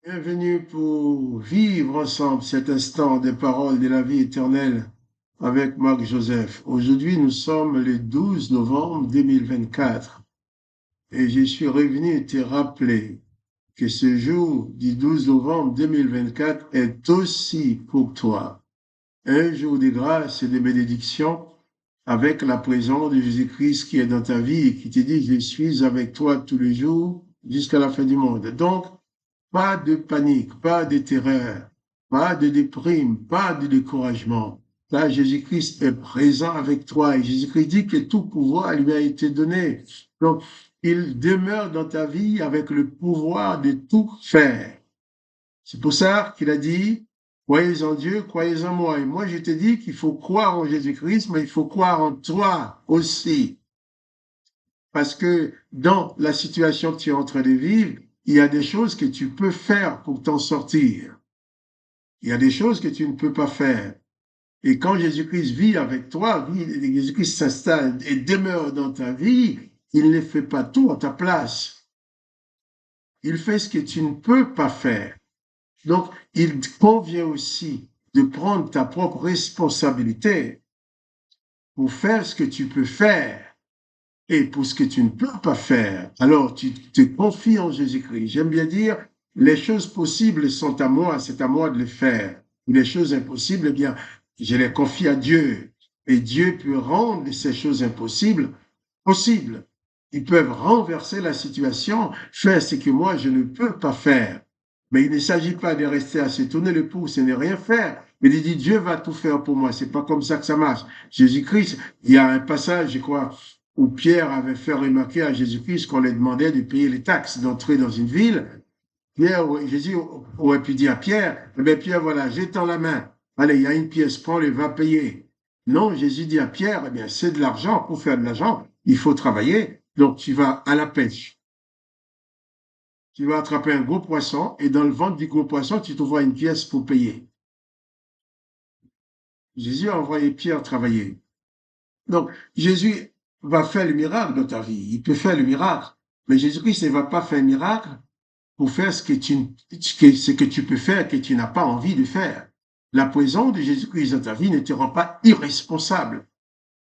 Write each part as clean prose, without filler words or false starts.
Bienvenue pour vivre ensemble cet instant des paroles de la vie éternelle avec Marc Joseph. Aujourd'hui, nous sommes le 12 novembre 2024 et je suis revenu te rappeler que ce jour du 12 novembre 2024 est aussi pour toi un jour de grâce et de bénédiction avec la présence de Jésus-Christ qui est dans ta vie et qui te dit, je suis avec toi tous les jours jusqu'à la fin du monde. Donc, pas de panique, pas de terreur, pas de déprime, pas de découragement. Là, Jésus-Christ est présent avec toi et Jésus-Christ dit que tout pouvoir lui a été donné. Donc, il demeure dans ta vie avec le pouvoir de tout faire. C'est pour ça qu'il a dit, croyez en Dieu, croyez en moi. Et moi, je te dis qu'il faut croire en Jésus-Christ, mais il faut croire en toi aussi. Parce que dans la situation que tu es en train de vivre, il y a des choses que tu peux faire pour t'en sortir. Il y a des choses que tu ne peux pas faire. Et quand Jésus-Christ vit avec toi, Jésus-Christ s'installe et demeure dans ta vie, il ne fait pas tout à ta place. Il fait ce que tu ne peux pas faire. Donc, il convient aussi de prendre ta propre responsabilité pour faire ce que tu peux faire. Et pour ce que tu ne peux pas faire, alors tu te confies en Jésus-Christ. J'aime bien dire, les choses possibles sont à moi, c'est à moi de les faire. Les choses impossibles, eh bien, je les confie à Dieu. Et Dieu peut rendre ces choses impossibles possibles. Ils peuvent renverser la situation, faire ce que moi je ne peux pas faire. Mais il ne s'agit pas de rester à se tourner le pouce et ne rien faire. Mais il dit, Dieu va tout faire pour moi. C'est pas comme ça que ça marche. Jésus-Christ, il y a un passage, je crois, où Pierre avait fait remarquer à Jésus-Christ qu'on lui demandait de payer les taxes d'entrer dans une ville. Jésus aurait pu dire à Pierre, eh bien Pierre, voilà, j'étends la main. Allez, il y a une pièce, prends-le, va payer. Non, Jésus dit à Pierre, eh bien, c'est de l'argent. Pour faire de l'argent, il faut travailler. Donc, tu vas à la pêche. Tu vas attraper un gros poisson et dans le ventre du gros poisson, tu trouveras une pièce pour payer. Jésus a envoyé Pierre travailler. Donc, Jésus va faire le miracle dans ta vie. Il peut faire le miracle. Mais Jésus-Christ ne va pas faire un miracle pour faire ce que tu peux faire, que tu n'as pas envie de faire. La présence de Jésus-Christ dans ta vie ne te rend pas irresponsable.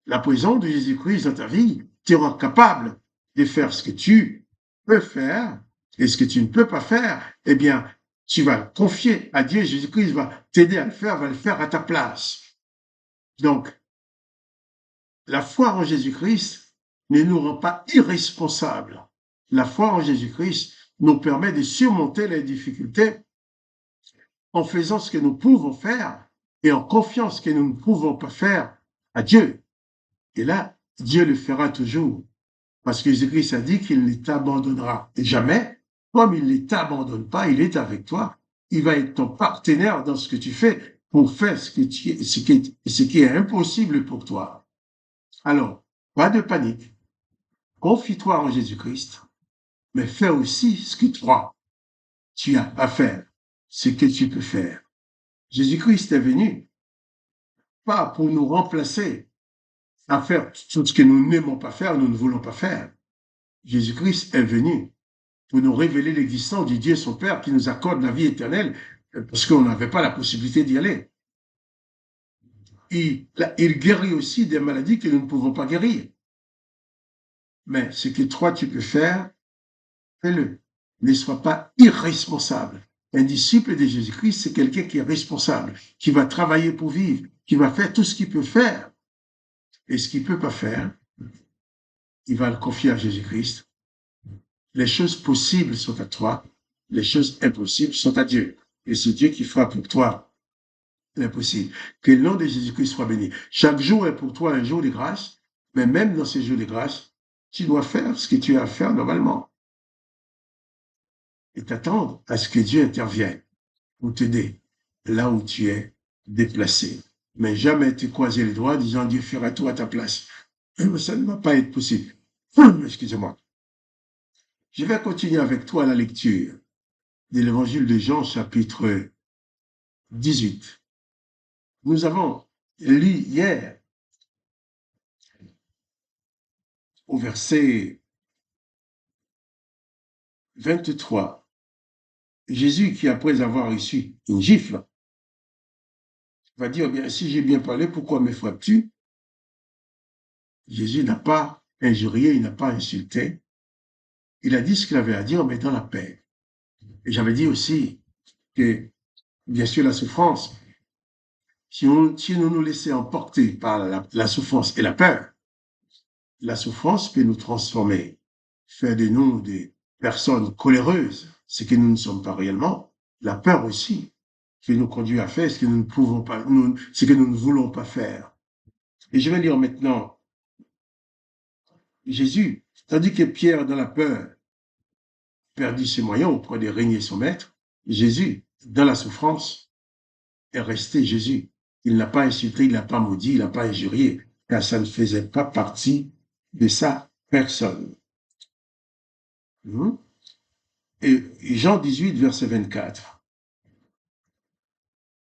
La présence de Jésus-Christ dans ta vie te rend capable de faire ce que tu peux faire et ce que tu ne peux pas faire. Eh bien, tu vas le confier à Dieu. Jésus-Christ va t'aider à le faire, va le faire à ta place. Donc, la foi en Jésus-Christ ne nous rend pas irresponsables. La foi en Jésus-Christ nous permet de surmonter les difficultés en faisant ce que nous pouvons faire et en confiant ce que nous ne pouvons pas faire à Dieu. Et là, Dieu le fera toujours. Parce que Jésus-Christ a dit qu'il ne t'abandonnera jamais. Comme il ne t'abandonne pas, il est avec toi. Il va être ton partenaire dans ce que tu fais pour faire ce qui est impossible pour toi. Alors, pas de panique. Confie-toi en Jésus-Christ, mais fais aussi ce que toi, tu as à faire, ce que tu peux faire. Jésus-Christ est venu, pas pour nous remplacer, à faire tout ce que nous n'aimons pas faire, nous ne voulons pas faire. Jésus-Christ est venu pour nous révéler l'existence du Dieu son Père qui nous accorde la vie éternelle parce qu'on n'avait pas la possibilité d'y aller. Il guérit aussi des maladies que nous ne pouvons pas guérir. Mais ce que toi tu peux faire, fais-le. Ne sois pas irresponsable. Un disciple de Jésus-Christ, c'est quelqu'un qui est responsable, qui va travailler pour vivre, qui va faire tout ce qu'il peut faire. Et ce qu'il ne peut pas faire, il va le confier à Jésus-Christ. Les choses possibles sont à toi, les choses impossibles sont à Dieu. Et c'est Dieu qui fera pour toi l'impossible. Que le nom de Jésus-Christ soit béni. Chaque jour est pour toi un jour de grâce, mais même dans ces jours de grâce, tu dois faire ce que tu as à faire normalement et t'attendre à ce que Dieu intervienne pour t'aider là où tu es déplacé. Mais jamais te croiser les doigts disant Dieu fera tout à ta place. Ça ne va pas être possible. Excusez-moi. Je vais continuer avec toi la lecture de l'évangile de Jean, chapitre 18. Nous avons lu hier au verset 23 Jésus qui, après avoir reçu une gifle, va dire, bien, si j'ai bien parlé, pourquoi me frappes-tu? Jésus n'a pas injurié, il n'a pas insulté. Il a dit ce qu'il avait à dire, mais dans la paix. Et j'avais dit aussi que, bien sûr, la souffrance, si nous nous laissons emporter par la souffrance et la souffrance peut nous transformer, faire de nous des personnes coléreuses, ce que nous ne sommes pas réellement. La peur aussi peut nous conduire à faire ce que nous ne pouvons pas, ce que nous ne voulons pas faire. Et je vais lire maintenant Jésus, tandis que Pierre, dans la peur, perdit ses moyens auprès de régner son maître, Jésus, dans la souffrance, est resté Jésus. Il n'a pas insulté, il n'a pas maudit, il n'a pas injurié, car ça ne faisait pas partie de sa personne. Et Jean 18, verset 24,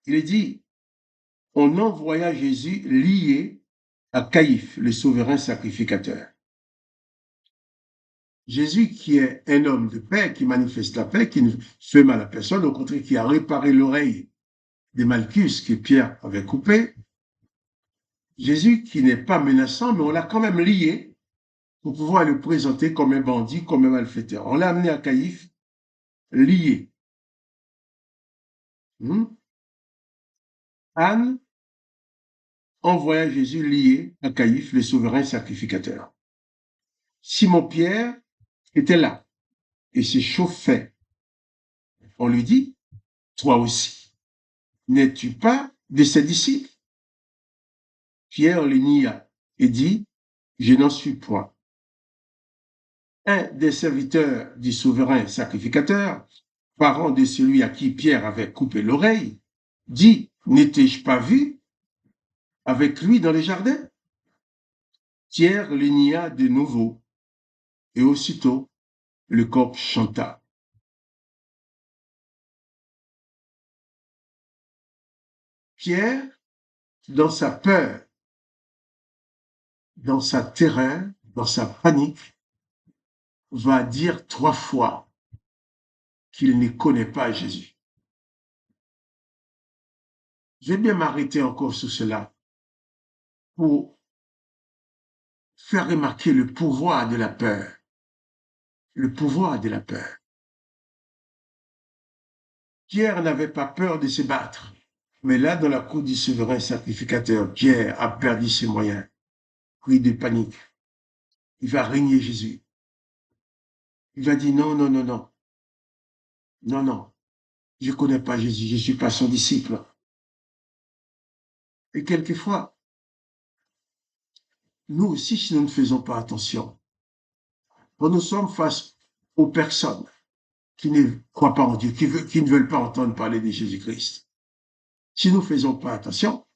il est dit, on envoya Jésus lié à Caïphe, le souverain sacrificateur. Jésus qui est un homme de paix, qui manifeste la paix, qui ne fait mal à personne, au contraire, qui a réparé l'oreille des Malchus que Pierre avait coupé. Jésus qui n'est pas menaçant, mais on l'a quand même lié pour pouvoir le présenter comme un bandit, comme un malfaiteur. On l'a amené à Caïphe, lié. Anne envoya Jésus lié à Caïphe, le souverain sacrificateur. Simon-Pierre était là et se chauffait. On lui dit, toi aussi, n'es-tu pas de ses disciples? Pierre le nia et dit, je n'en suis point. Un des serviteurs du souverain sacrificateur, parent de celui à qui Pierre avait coupé l'oreille, dit, n'étais-je pas vu avec lui dans les jardins? Pierre le nia de nouveau et aussitôt le coq chanta. Pierre, dans sa peur, dans sa terreur, dans sa panique, va dire 3 fois qu'il ne connaît pas Jésus. Je vais bien m'arrêter encore sur cela pour faire remarquer le pouvoir de la peur. Le pouvoir de la peur. Pierre n'avait pas peur de se battre. Mais là, dans la cour du souverain sacrificateur, Pierre a perdu ses moyens. Pris de panique. Il va régner Jésus. Il va dire non, non, non, non. Non, non. Je ne connais pas Jésus. Je ne suis pas son disciple. Et quelquefois, nous aussi, si nous ne faisons pas attention, quand nous sommes face aux personnes qui ne croient pas en Dieu, qui ne veulent pas entendre parler de Jésus-Christ, si nous ne faisons pas attention,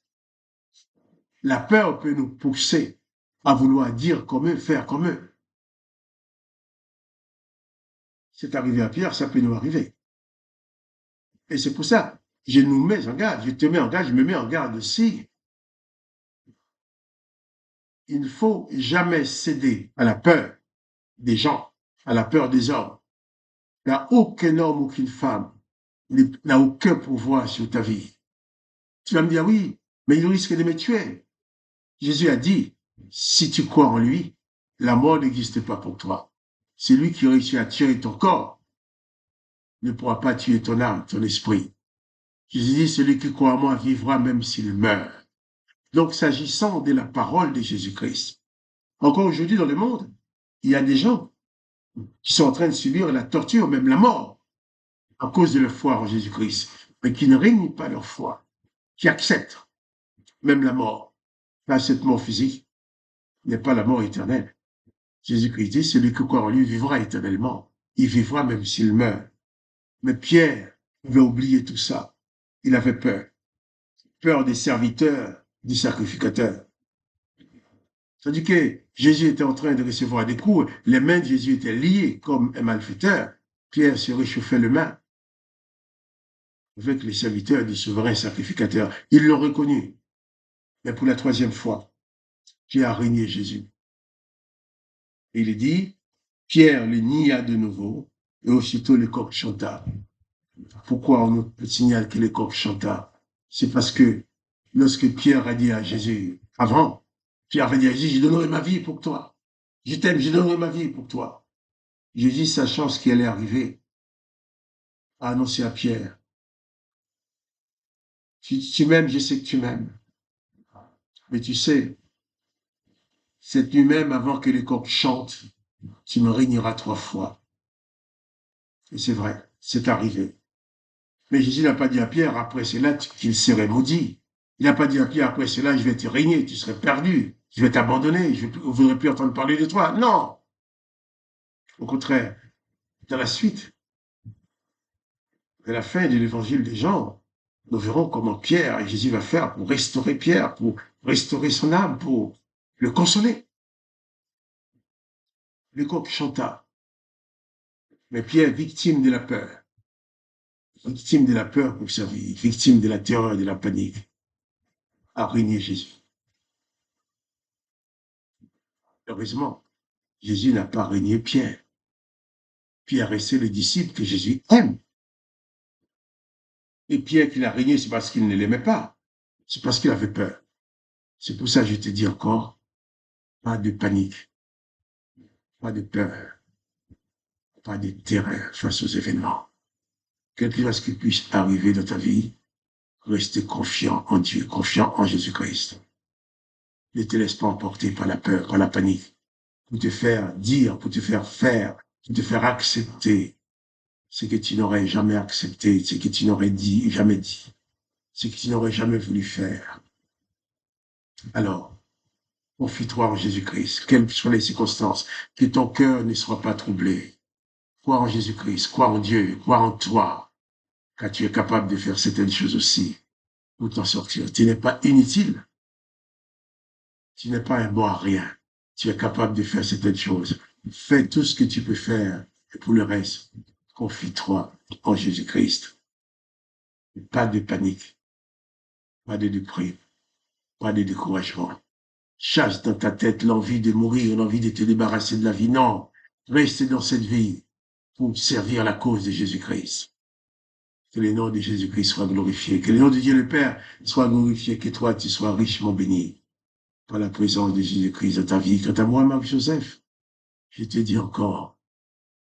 la peur peut nous pousser à vouloir dire comme eux, faire comme eux. C'est arrivé à Pierre, ça peut nous arriver. Et c'est pour ça, je nous mets en garde, je te mets en garde, je me mets en garde aussi. Il ne faut jamais céder à la peur des gens, à la peur des hommes. Il n'y a aucun homme, aucune femme n'a aucun pouvoir sur ta vie. Tu vas me dire, oui, mais il risque de me tuer. Jésus a dit, si tu crois en lui, la mort n'existe pas pour toi. C'est lui qui réussit à tuer ton corps, ne pourra pas tuer ton âme, ton esprit. Jésus dit, celui qui croit en moi vivra même s'il meurt. Donc, s'agissant de la parole de Jésus-Christ, encore aujourd'hui dans le monde, il y a des gens qui sont en train de subir la torture, même la mort, à cause de leur foi en Jésus-Christ, mais qui ne régnent pas leur foi, qui acceptent même la mort. Pas cette mort physique n'est pas la mort éternelle. Jésus-Christ dit, celui qui croit en lui vivra éternellement. Il vivra même s'il meurt. Mais Pierre avait oublié tout ça. Il avait peur. Peur des serviteurs du sacrificateur. Tandis que Jésus était en train de recevoir des coups, les mains de Jésus étaient liées comme un malfaiteur. Pierre se réchauffait les mains avec les serviteurs du souverain sacrificateur. Ils l'ont reconnu. Mais pour la 3e fois, Pierre a régné Jésus. Et il dit, Pierre le nia de nouveau, et aussitôt le coq chanta. pourquoi on nous signale que le coq chanta? C'est parce que lorsque Pierre a dit à Jésus, avant, Pierre a dit à Jésus, je donnerai ma vie pour toi. Je t'aime, je donnerai ma vie pour toi. Jésus, sachant ce qui allait arriver, a annoncé à Pierre, tu m'aimes, je sais que tu m'aimes. Mais tu sais, cette nuit même, avant que les coqs chantent, tu me régneras 3 fois. Et c'est vrai, c'est arrivé. Mais Jésus n'a pas dit à Pierre, après cela, qu'il serait maudit. Il n'a pas dit à Pierre, après cela, je vais te régner, tu serais perdu, je vais t'abandonner, je ne voudrais plus entendre parler de toi. Non, au contraire, dans la suite, à la fin de l'évangile des Jean, nous verrons comment Pierre et Jésus va faire pour restaurer Pierre, pour restaurer son âme, pour le consoler. Le coq chanta, mais Pierre, victime de la peur pour sa vie, victime de la terreur et de la panique, a régné Jésus. Heureusement, Jésus n'a pas régné Pierre. Pierre restait le disciple que Jésus aime. Et Pierre qu'il a régné, c'est parce qu'il ne l'aimait pas. C'est parce qu'il avait peur. C'est pour ça que je te dis encore, pas de panique, pas de peur, pas de terreur face aux événements. Quel que soit ce qui puisse arriver dans ta vie, reste confiant en Dieu, confiant en Jésus-Christ. Ne te laisse pas emporter par la peur, par la panique, pour te faire dire, pour te faire faire, pour te faire accepter ce que tu n'aurais jamais accepté, ce que tu n'aurais jamais dit, ce que tu n'aurais jamais voulu faire. Alors, confie-toi en Jésus-Christ, quelles que soient les circonstances, que ton cœur ne soit pas troublé. Crois en Jésus-Christ, crois en Dieu, crois en toi, car tu es capable de faire certaines choses aussi pour t'en sortir. Tu n'es pas inutile, tu n'es pas un bon à rien. Tu es capable de faire certaines choses. Fais tout ce que tu peux faire, et pour le reste, confie-toi en Jésus-Christ. Pas de panique, pas de déprime, pas de découragement. Chasse dans ta tête l'envie de mourir, l'envie de te débarrasser de la vie. Non, reste dans cette vie pour servir la cause de Jésus-Christ. Que le nom de Jésus-Christ soit glorifié, que le nom de Dieu le Père soit glorifié, que toi tu sois richement béni par la présence de Jésus-Christ dans ta vie. Quant à moi, Marc-Joseph, je te dis encore,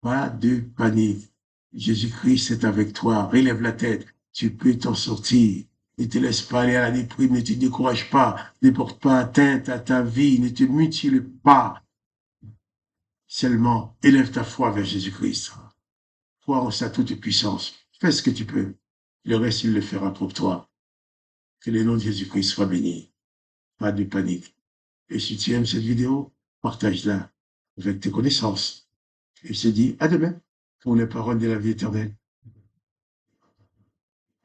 pas de panique. Jésus-Christ est avec toi. Relève la tête. Tu peux t'en sortir. Ne te laisse pas aller à la déprime. Ne te décourage pas. Ne porte pas atteinte à ta vie. Ne te mutile pas. Seulement, élève ta foi vers Jésus-Christ. Crois en sa toute puissance. Fais ce que tu peux. Le reste, il le fera pour toi. Que le nom de Jésus-Christ soit béni. Pas de panique. Et si tu aimes cette vidéo, partage-la avec tes connaissances. Et je te dis à demain pour les paroles de la vie éternelle.